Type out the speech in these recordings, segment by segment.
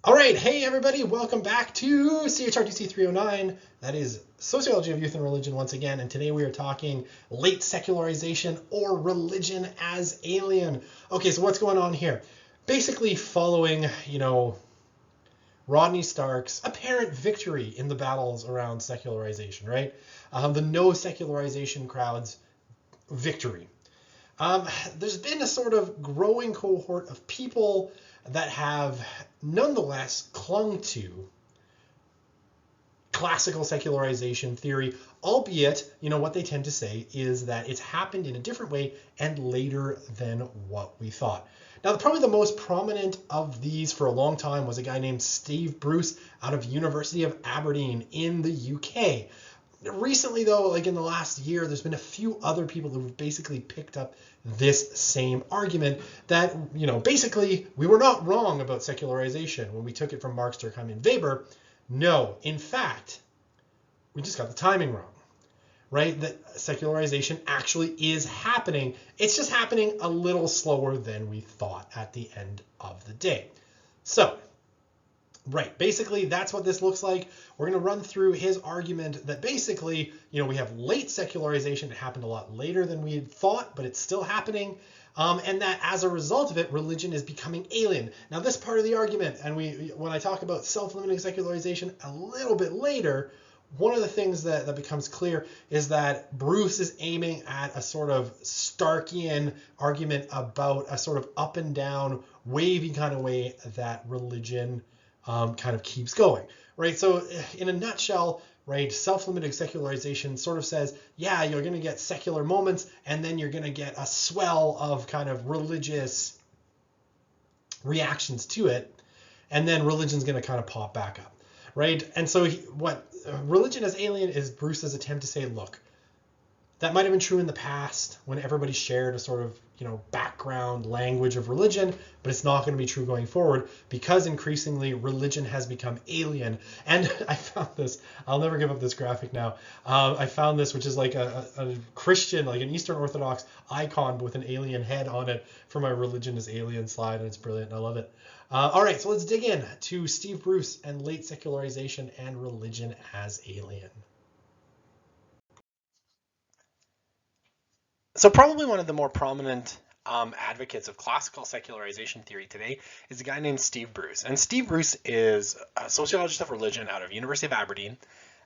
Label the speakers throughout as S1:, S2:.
S1: All right, hey everybody, welcome back to CHRTC 309. That is Sociology of Youth and Religion once again, and today we are talking late secularization or religion as alien. Okay, so what's going on here? Basically following, Rodney Stark's apparent victory in the battles around secularization, right? The no secularization crowd's victory. There's been a sort of growing cohort of people that have nonetheless clung to classical secularization theory, albeit, what they tend to say is that it's happened in a different way and later than what we thought. Now, probably the most prominent of these for a long time was a guy named Steve Bruce out of University of Aberdeen in the UK. Recently, though, like in the last year, there's been a few other people who've basically picked up this same argument that, basically we were not wrong about secularization when we took it from Marx, Durkheim, and Weber. No, in fact, we just got the timing wrong, right? That secularization actually is happening. It's just happening a little slower than we thought at the end of the day. So, right, basically that's what this looks like. We're going to run through his argument that basically, we have late secularization. It happened a lot later than we had thought, but it's still happening. And that as a result of it, religion is becoming alien. Now, this part of the argument, and when I talk about self-limiting secularization a little bit later, one of the things that becomes clear is that Bruce is aiming at a sort of Starkian argument about a sort of up and down, wavy kind of way that religion kind of keeps going, right? So in a nutshell, right, self-limiting secularization sort of says, yeah, you're going to get secular moments, and then you're going to get a swell of kind of religious reactions to it, and then religion's going to kind of pop back up, right? And so what religion as alien is Bruce's attempt to say, look, that might have been true in the past when everybody shared a sort of, background language of religion, but it's not going to be true going forward because increasingly religion has become alien. And I found this, I'll never give up this graphic now. I found this, which is like a Christian, like an Eastern Orthodox icon with an alien head on it for my religion as alien slide, and it's brilliant. I love it. All right, so let's dig in to Steve Bruce and late secularization and religion as alien. So probably one of the more prominent advocates of classical secularization theory today is a guy named Steve Bruce. And Steve Bruce is a sociologist of religion out of University of Aberdeen.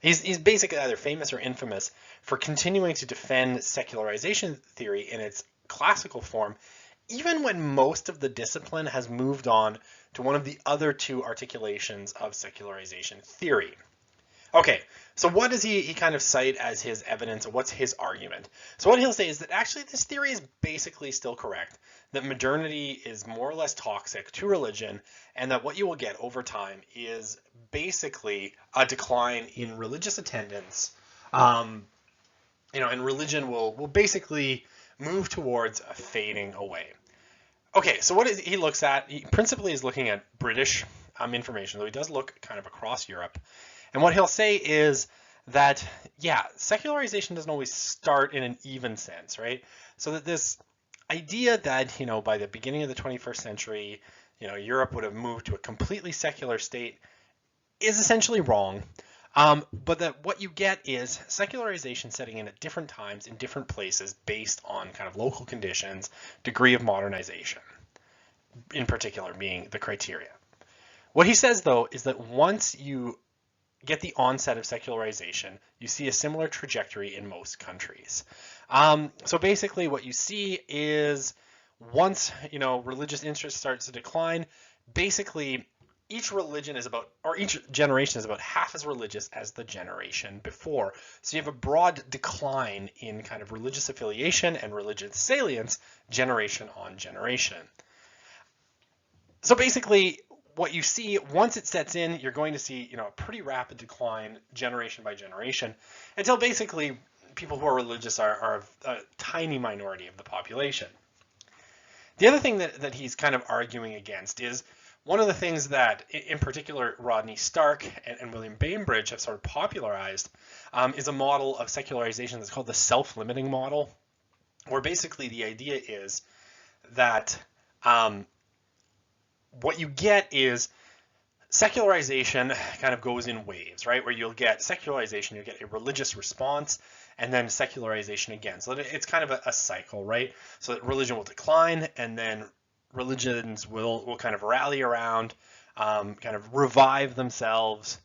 S1: He's basically either famous or infamous for continuing to defend secularization theory in its classical form, even when most of the discipline has moved on to one of the other two articulations of secularization theory. Okay, so what does he kind of cite as his evidence? What's his argument? So what he'll say is that actually this theory is basically still correct, that modernity is more or less toxic to religion, and that what you will get over time is basically a decline in religious attendance, and religion will basically move towards a fading away. Okay, so what he looks at, he principally is looking at British information, though he does look kind of across Europe. And what he'll say is that, yeah, secularization doesn't always start in an even sense, right? So that this idea that, by the beginning of the 21st century, Europe would have moved to a completely secular state is essentially wrong. But that what you get is secularization setting in at different times in different places based on kind of local conditions, degree of modernization, in particular being the criteria. What he says, though, is that once you get the onset of secularization, you see a similar trajectory in most countries. So basically what you see is once, religious interest starts to decline, basically each religion is about, or each generation is about half as religious as the generation before. So you have a broad decline in kind of religious affiliation and religious salience generation on generation. So basically, what you see once it sets in, you're going to see, a pretty rapid decline generation by generation until basically people who are religious are a tiny minority of the population. The other thing that he's kind of arguing against is one of the things that, in particular, Rodney Stark and William Bainbridge have sort of popularized is a model of secularization that's called the self-limiting model, where basically the idea is that what you get is secularization kind of goes in waves, right? Where you'll get secularization, you'll get a religious response, and then secularization again. So it's kind of a cycle, right? So that religion will decline, and then religions will kind of rally around, kind of revive themselves,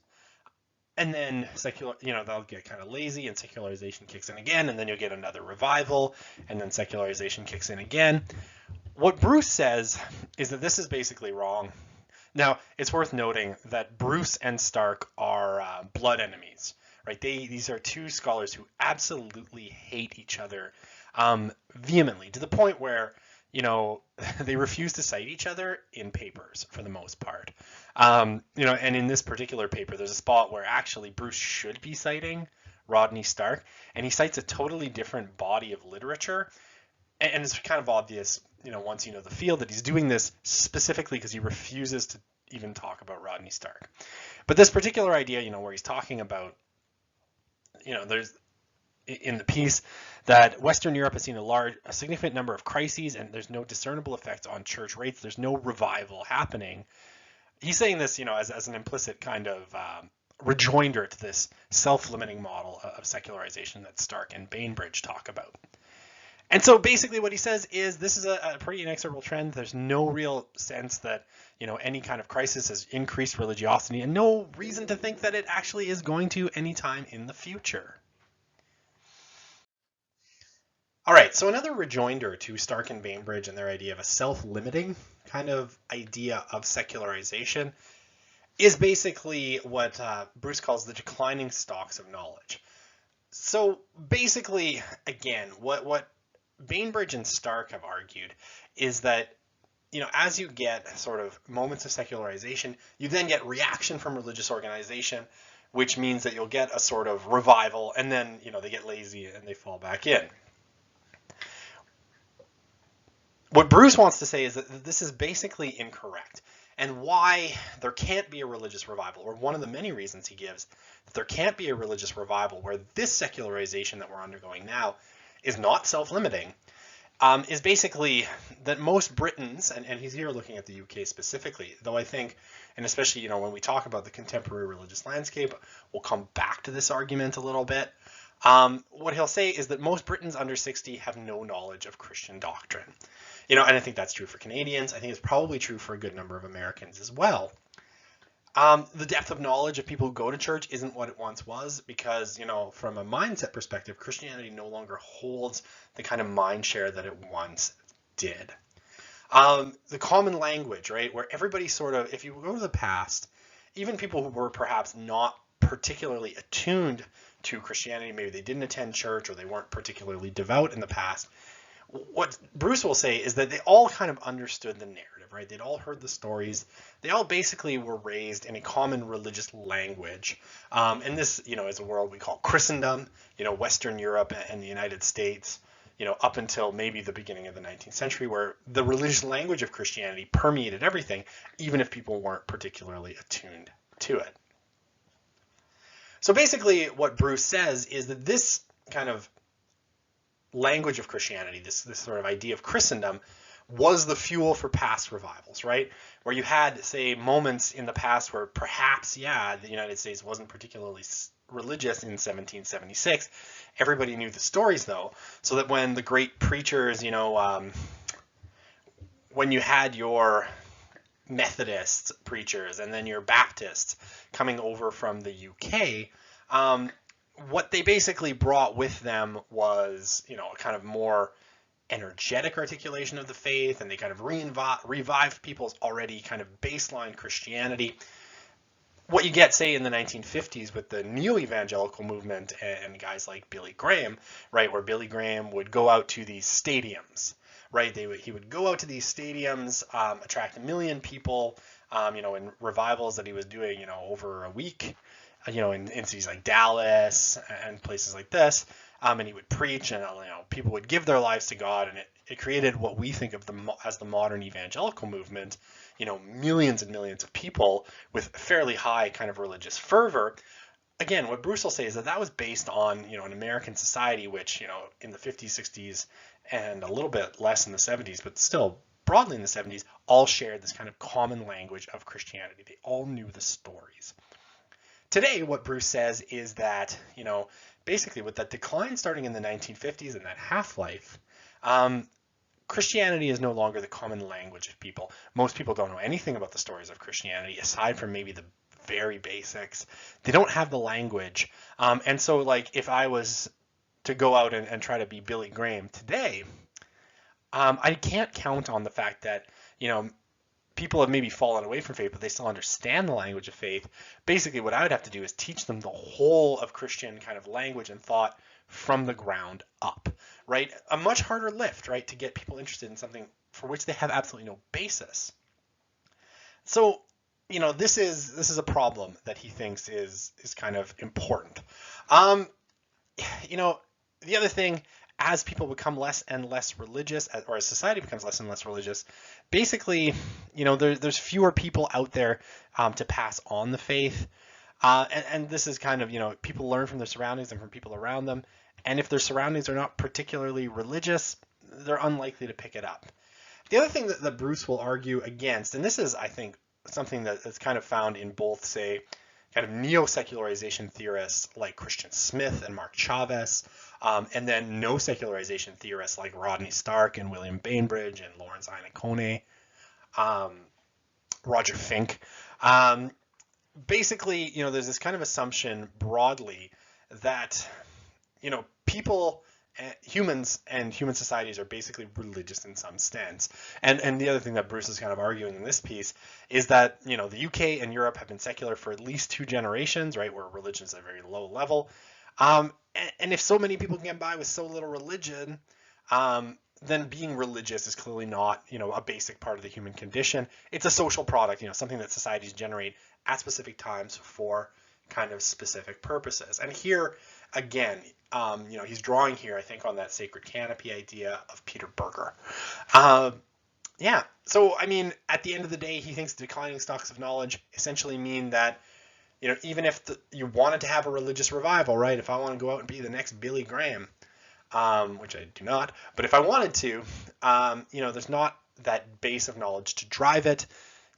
S1: and then they'll get kind of lazy, and secularization kicks in again, and then you'll get another revival, and then secularization kicks in again. What Bruce says is that this is basically wrong. Now, it's worth noting that Bruce and Stark are blood enemies, right? These are two scholars who absolutely hate each other vehemently, to the point where, they refuse to cite each other in papers for the most part. And in this particular paper, there's a spot where actually Bruce should be citing Rodney Stark, and he cites a totally different body of literature. And it's kind of obvious, once you know the field, that he's doing this specifically because he refuses to even talk about Rodney Stark. But this particular idea, where he's talking about, there's in the piece that Western Europe has seen a significant number of crises, and there's no discernible effects on church rates. There's no revival happening. He's saying this, as an implicit kind of rejoinder to this self-limiting model of secularization that Stark and Bainbridge talk about. And so basically what he says is this is a pretty inexorable trend. There's no real sense that, any kind of crisis has increased religiosity, and no reason to think that it actually is going to anytime in the future. All right, so another rejoinder to Stark and Bainbridge and their idea of a self-limiting kind of idea of secularization is basically what Bruce calls the declining stocks of knowledge. So basically, again, what Bainbridge and Stark have argued is that, as you get sort of moments of secularization, you then get reaction from religious organization, which means that you'll get a sort of revival, and then, they get lazy and they fall back in. What Bruce wants to say is that this is basically incorrect, and why there can't be a religious revival, or one of the many reasons he gives that there can't be a religious revival where this secularization that we're undergoing now is not self-limiting, is basically that most Britons, and he's here looking at the UK specifically, though I think, and especially when we talk about the contemporary religious landscape, we'll come back to this argument a little bit. What he'll say is that most Britons under 60 have no knowledge of Christian doctrine. And I think that's true for Canadians. I think it's probably true for a good number of Americans as well. The depth of knowledge of people who go to church isn't what it once was because, from a mindset perspective, Christianity no longer holds the kind of mind share that it once did. The common language, right, where everybody sort of, if you go to the past, even people who were perhaps not particularly attuned to Christianity, maybe they didn't attend church or they weren't particularly devout in the past, what Bruce will say is that they all kind of understood the narrative, right? They'd all heard the stories. They all basically were raised in a common religious language. And this, is a world we call Christendom, Western Europe and the United States, up until maybe the beginning of the 19th century, where the religious language of Christianity permeated everything, even if people weren't particularly attuned to it. So basically what Bruce says is that this kind of language of Christianity, this sort of idea of Christendom, was the fuel for past revivals, right? Where you had, say, moments in the past where perhaps, the United States wasn't particularly religious in 1776. Everybody knew the stories, though, so that when the great preachers, when you had your Methodist preachers and then your Baptists coming over from the UK, what they basically brought with them was, a kind of more energetic articulation of the faith, and they kind of revived people's already kind of baseline Christianity. What you get, say, in the 1950s with the neo-evangelical movement and guys like Billy Graham, right, where Billy Graham would go out to these stadiums, right? He would go out to these stadiums, attract 1 million people, in revivals that he was doing, over a week, in cities like Dallas and places like this. And he would preach, and people would give their lives to God, and it created what we think of as the modern evangelical movement. Millions and millions of people with fairly high kind of religious fervor. Again, what Bruce will say is that was based on an American society which in the 50s, 60s, and a little bit less in the 70s, but still broadly in the 70s, all shared this kind of common language of Christianity. They all knew the stories. Today, what Bruce says is that, basically with that decline starting in the 1950s and that half-life, Christianity is no longer the common language of people. Most people don't know anything about the stories of Christianity, aside from maybe the very basics. They don't have the language. And so, like, if I was to go out and try to be Billy Graham today, I can't count on the fact that, people have maybe fallen away from faith, but they still understand the language of faith. Basically, what I would have to do is teach them the whole of Christian kind of language and thought from the ground up, right? A much harder lift, right, to get people interested in something for which they have absolutely no basis. So, this is a problem that he thinks is kind of important. The other thing, as people become less and less religious, or as society becomes less and less religious, basically, there's fewer people out there to pass on the faith. And this is kind of, people learn from their surroundings and from people around them. And if their surroundings are not particularly religious, they're unlikely to pick it up. The other thing that Bruce will argue against, and this is, I think, something that's kind of found in both, say, kind of neo-secularization theorists like Christian Smith and Mark Chavez, and then no-secularization theorists like Rodney Stark and William Bainbridge and Lawrence Iannacone, Roger Fink. Basically, there's this kind of assumption broadly that, people, humans and human societies are basically religious in some sense. And the other thing that Bruce is kind of arguing in this piece is that, the UK and Europe have been secular for at least 2 generations, right, where religion is at a very low level. And if so many people can get by with so little religion, then being religious is clearly not, a basic part of the human condition. It's a social product, something that societies generate at specific times for kind of specific purposes. And here, again, he's drawing here, I think, on that sacred canopy idea of Peter Berger. So, I mean, at the end of the day, he thinks declining stocks of knowledge essentially mean that, even if you wanted to have a religious revival, right? If I want to go out and be the next Billy Graham, which I do not, but if I wanted to, there's not that base of knowledge to drive it,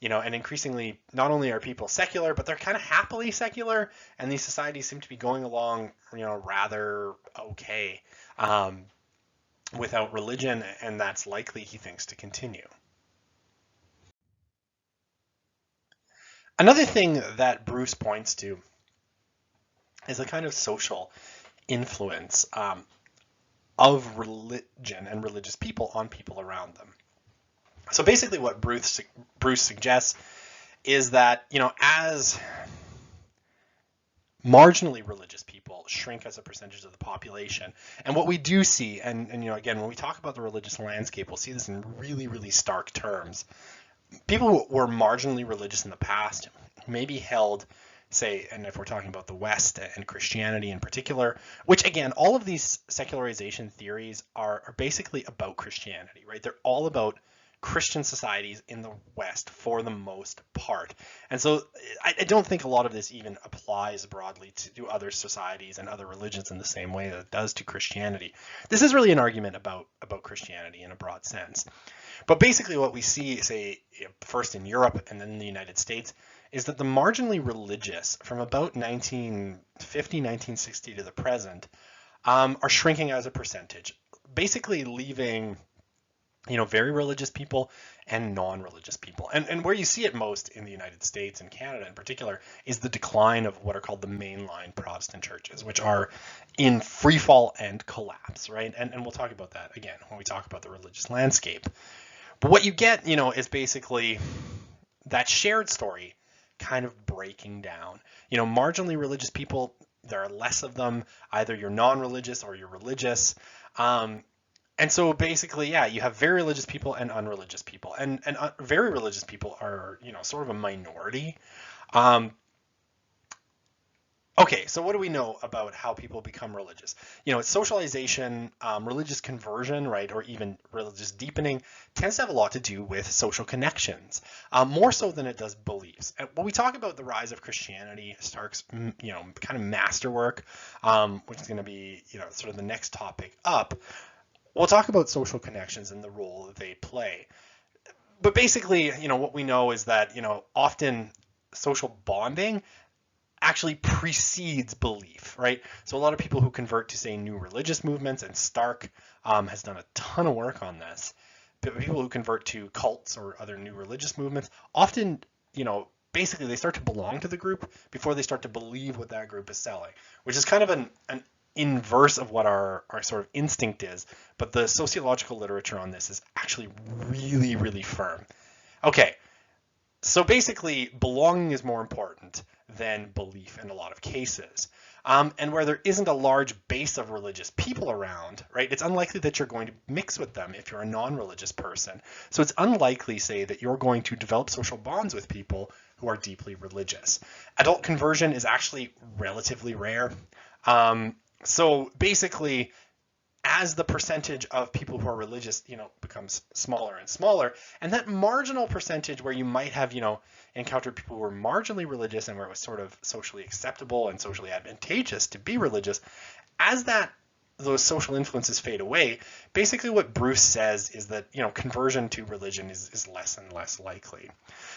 S1: and increasingly not only are people secular, but they're kind of happily secular, and these societies seem to be going along, rather okay without religion, and that's likely, he thinks, to continue. Another thing that Bruce points to is a kind of social influence of religion and religious people on people around them. So basically what Bruce suggests is that, as marginally religious people shrink as a percentage of the population, and what we do see, and again, when we talk about the religious landscape, we'll see this in really, really stark terms. People who were marginally religious in the past maybe held, say, and if we're talking about the West and Christianity in particular, which again, all of these secularization theories are basically about Christianity, right? They're all about Christian societies in the West for the most part. And so I don't think a lot of this even applies broadly to other societies and other religions in the same way that it does to Christianity. This is really an argument about Christianity in a broad sense. But basically what we see, say, first in Europe and then in the United States, is that the marginally religious from about 1950, 1960 to the present are shrinking as a percentage, basically leaving very religious people and non-religious people. And where you see it most in the United States and Canada in particular is the decline of what are called the mainline Protestant churches, which are in free fall and collapse, right? And we'll talk about that again when we talk about the religious landscape. But what you get, is basically that shared story kind of breaking down. Marginally religious people, there are less of them. Either you're non-religious or you're religious. And so basically, you have very religious people and unreligious people. And very religious people are, sort of a minority. Okay, so what do we know about how people become religious? It's socialization, religious conversion, right, or even religious deepening tends to have a lot to do with social connections, more so than it does beliefs. And when we talk about the rise of Christianity, Stark's, kind of masterwork, which is going to be, sort of the next topic up, we'll talk about social connections and the role that they play. But basically, what we know is that, often social bonding actually precedes belief, right? So a lot of people who convert to, say, new religious movements, and Stark has done a ton of work on this, but people who convert to cults or other new religious movements often, basically they start to belong to the group before they start to believe what that group is selling, which is kind of an inverse of what our sort of instinct is. But the sociological literature on this is actually really, really firm. Okay, so basically, belonging is more important than belief in a lot of cases. And where there isn't a large base of religious people around, right, it's unlikely that you're going to mix with them if you're a non-religious person. So it's unlikely, say, that you're going to develop social bonds with people who are deeply religious. Adult conversion is actually relatively rare. So basically, as the percentage of people who are religious, becomes smaller and smaller, and that marginal percentage where you might have, encountered people who were marginally religious and where it was sort of socially acceptable and socially advantageous to be religious, as those social influences fade away, basically what Bruce says is that, conversion to religion is less and less likely.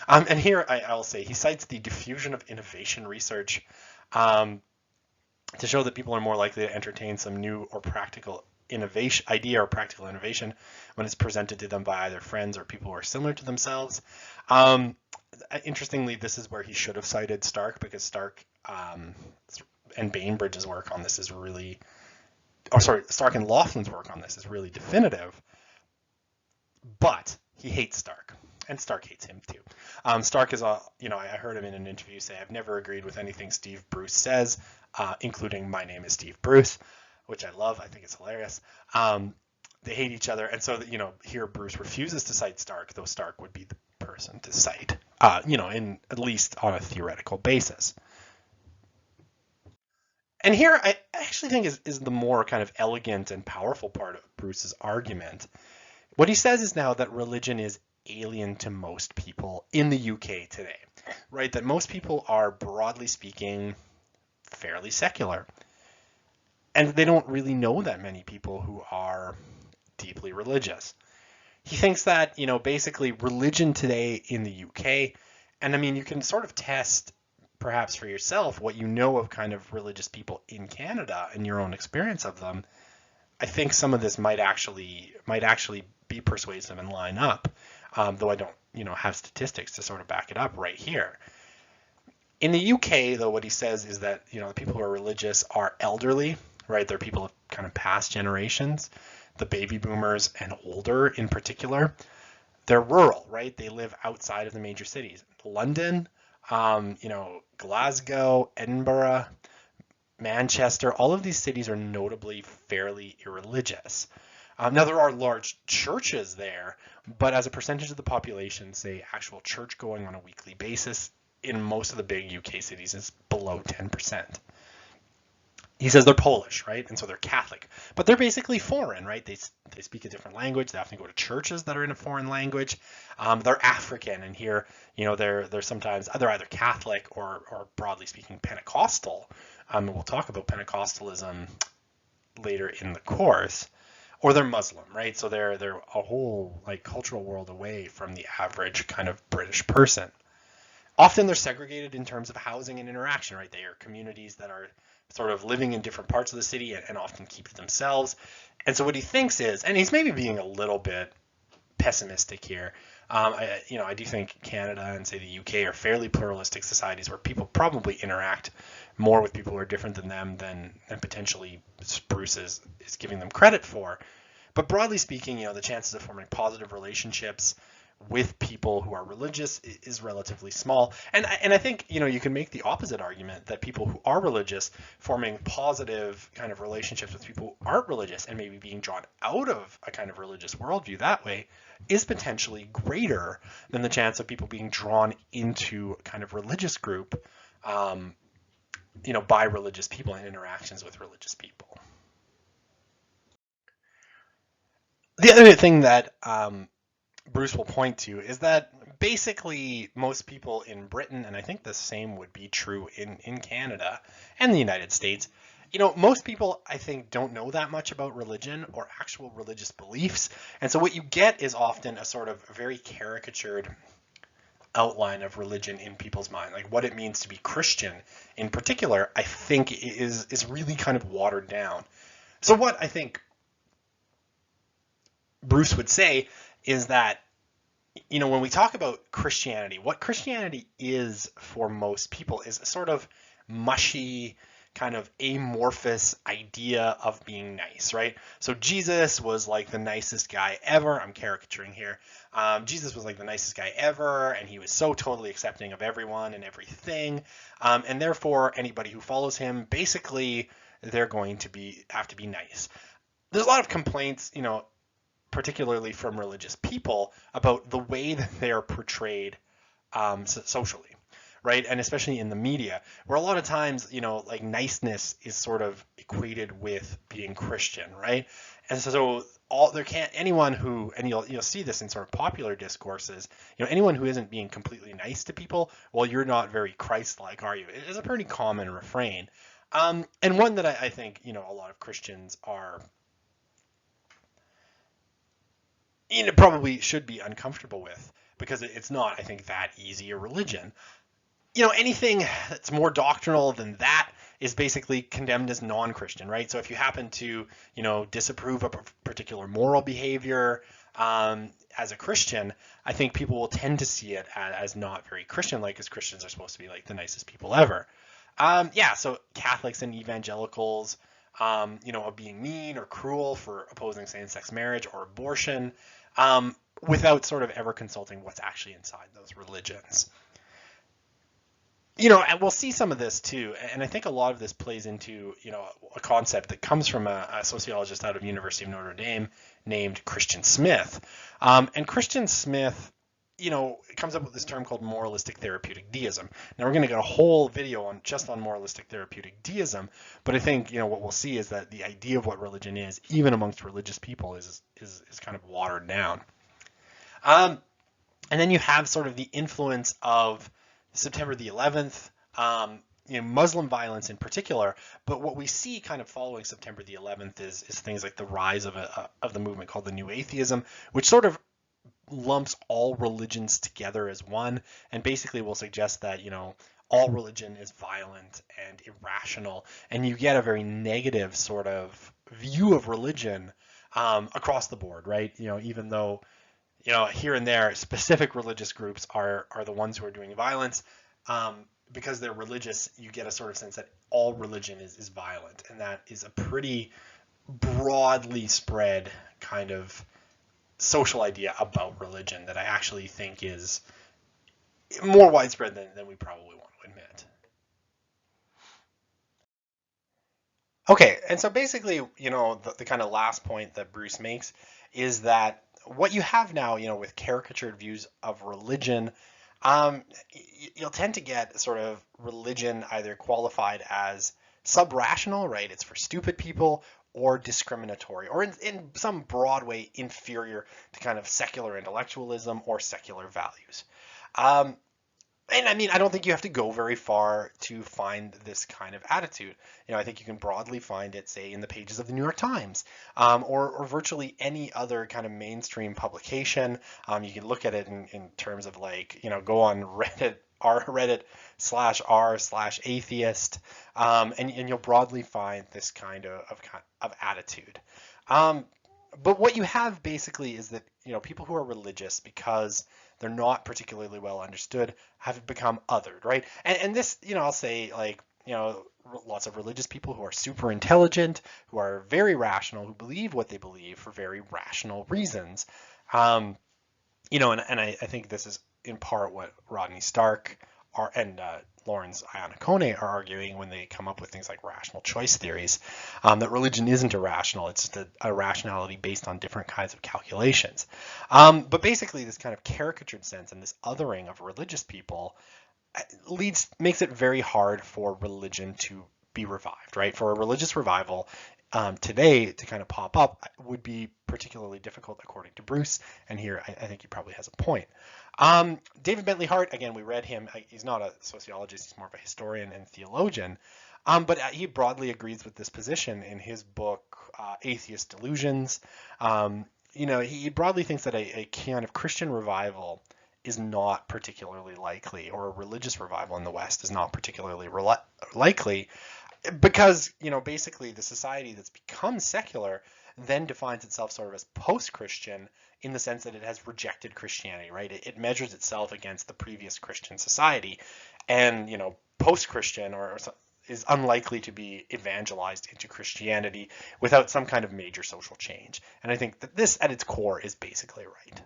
S1: And here I'll say he cites the diffusion of innovation research to show that people are more likely to entertain some new or practical idea or practical innovation when it's presented to them by either friends or people who are similar to themselves. Interestingly, this is where he should have cited Stark, because Stark and Bainbridge's work on this is really, Stark and Laughlin's work on this is really definitive. But he hates Stark, and Stark hates him too. Stark is I heard him in an interview say, "I've never agreed with anything Steve Bruce says, including 'my name is Steve Bruce,'" which I love. I think it's hilarious. They hate each other, and so here Bruce refuses to cite Stark, though Stark would be the person to cite, in at least on a theoretical basis. And here I actually think is the more kind of elegant and powerful part of Bruce's argument. What he says is now that religion is alien to most people in the UK today, right? That most people are, broadly speaking, fairly secular. And they don't really know that many people who are deeply religious. He thinks that, basically religion today in the UK, and I mean, you can sort of test perhaps for yourself what you know of kind of religious people in Canada and your own experience of them. I think some of this might actually be persuasive and line up, though I don't, have statistics to sort of back it up right here. In the UK, though, what he says is that, the people who are religious are elderly, right? They're people of kind of past generations, the baby boomers and older in particular. They're rural, right? They live outside of the major cities. London, Glasgow, Edinburgh, Manchester, all of these cities are notably fairly irreligious. Now, there are large churches there, but as a percentage of the population, say, actual church going on a weekly basis in most of the big UK cities is below 10%. He says they're Polish, right? And so they're Catholic, but they're basically foreign, right? They speak a different language. They often go to churches that are in a foreign language. They're African, and here, they're sometimes they're either Catholic or broadly speaking Pentecostal. And we'll talk about Pentecostalism later in the course. Or they're Muslim, right? So they're a whole cultural world away from the average kind of British person. Often they're segregated in terms of housing and interaction, right? They are communities that are sort of living in different parts of the city and often keep to themselves. And so what he thinks is, and he's maybe being a little bit pessimistic here. I do think Canada and, say, the UK are fairly pluralistic societies where people probably interact more with people who are different than them than potentially Bruce is giving them credit for. But broadly speaking, the chances of forming positive relationships with people who are religious is relatively small. And I think, you can make the opposite argument that people who are religious forming positive kind of relationships with people who aren't religious and maybe being drawn out of a kind of religious worldview that way is potentially greater than the chance of people being drawn into a kind of religious group, by religious people and interactions with religious people. The other thing that Bruce will point to is that basically most people in Britain, and I think the same would be true in Canada and the United States, Most people, I think, don't know that much about religion or actual religious beliefs. And so what you get is often a sort of very caricatured outline of religion in people's mind. Like what it means to be Christian in particular, I think is really kind of watered down. So what I think Bruce would say is that, when we talk about Christianity, what Christianity is for most people is a sort of mushy, kind of amorphous idea of being nice, right? So Jesus was like the nicest guy ever. I'm caricaturing here. Jesus was like the nicest guy ever, and he was so totally accepting of everyone and everything. And therefore, anybody who follows him, basically, they're going to have to be nice. There's a lot of complaints, particularly from religious people, about the way that they are portrayed socially, right? And especially in the media, where a lot of times, like niceness is sort of equated with being Christian, right? And so anyone who, and you'll see this in sort of popular discourses, anyone who isn't being completely nice to people, well, you're not very Christ-like, are you? It is a pretty common refrain, and one that I think a lot of Christians are probably should be uncomfortable with, because it's not, I think, that easy a religion. Anything that's more doctrinal than that is basically condemned as non-Christian, right? So if you happen to, disapprove of a particular moral behavior as a Christian, I think people will tend to see it as not very Christian-like, because Christians are supposed to be like the nicest people ever. So Catholics and evangelicals, of being mean or cruel for opposing same-sex marriage or abortion, without sort of ever consulting what's actually inside those religions. And we'll see some of this too, and I think a lot of this plays into, a concept that comes from a sociologist out of University of Notre Dame named Christian Smith. And Christian Smith, comes up with this term called moralistic therapeutic deism. Now we're going to get a whole video on moralistic therapeutic deism, but I think, what we'll see is that the idea of what religion is, even amongst religious people, is kind of watered down. And then you have sort of the influence of September the 11th, Muslim violence in particular. But what we see kind of following September the 11th is things like the rise of the movement called the New Atheism, which sort of lumps all religions together as one, and basically will suggest that, all religion is violent and irrational, and you get a very negative sort of view of religion across the board, right? Even though here and there, specific religious groups are the ones who are doing violence. Because they're religious, you get a sort of sense that all religion is violent. And that is a pretty broadly spread kind of social idea about religion that I actually think is more widespread than we probably want to admit. Okay, and so basically, the kind of last point that Bruce makes is that what you have now, with caricatured views of religion, you'll tend to get sort of religion either qualified as sub-rational, right? It's for stupid people, or discriminatory, or in some broad way inferior to kind of secular intellectualism or secular values. And I mean, I don't think you have to go very far to find this kind of attitude. I think you can broadly find it, say, in the pages of the New York Times, or virtually any other kind of mainstream publication. You can look at it in terms of like, go on Reddit, Reddit/r/atheist, and you'll broadly find this kind of attitude. But what you have basically is that, people who are religious, because they're not particularly well understood, have become othered, right? And this, I'll say, like, lots of religious people who are super intelligent, who are very rational, who believe what they believe for very rational reasons. And I think this is in part what Rodney Stark and Lawrence Ioannacone are arguing when they come up with things like rational choice theories, that religion isn't irrational, it's just a rationality based on different kinds of calculations. But basically this kind of caricatured sense and this othering of religious people makes it very hard for religion to be revived, right? For a religious revival, today to kind of pop up would be particularly difficult, according to Bruce. And here, I think he probably has a point. David Bentley Hart, again, we read him. He's not a sociologist, he's more of a historian and theologian. But he broadly agrees with this position in his book, Atheist Delusions. He broadly thinks that a kind of Christian revival is not particularly likely, or a religious revival in the West is not particularly likely, because, basically the society that's become secular then defines itself sort of as post-Christian in the sense that it has rejected Christianity, right? It measures itself against the previous Christian society, and, post-Christian or is unlikely to be evangelized into Christianity without some kind of major social change. And I think that this, at its core, is basically right.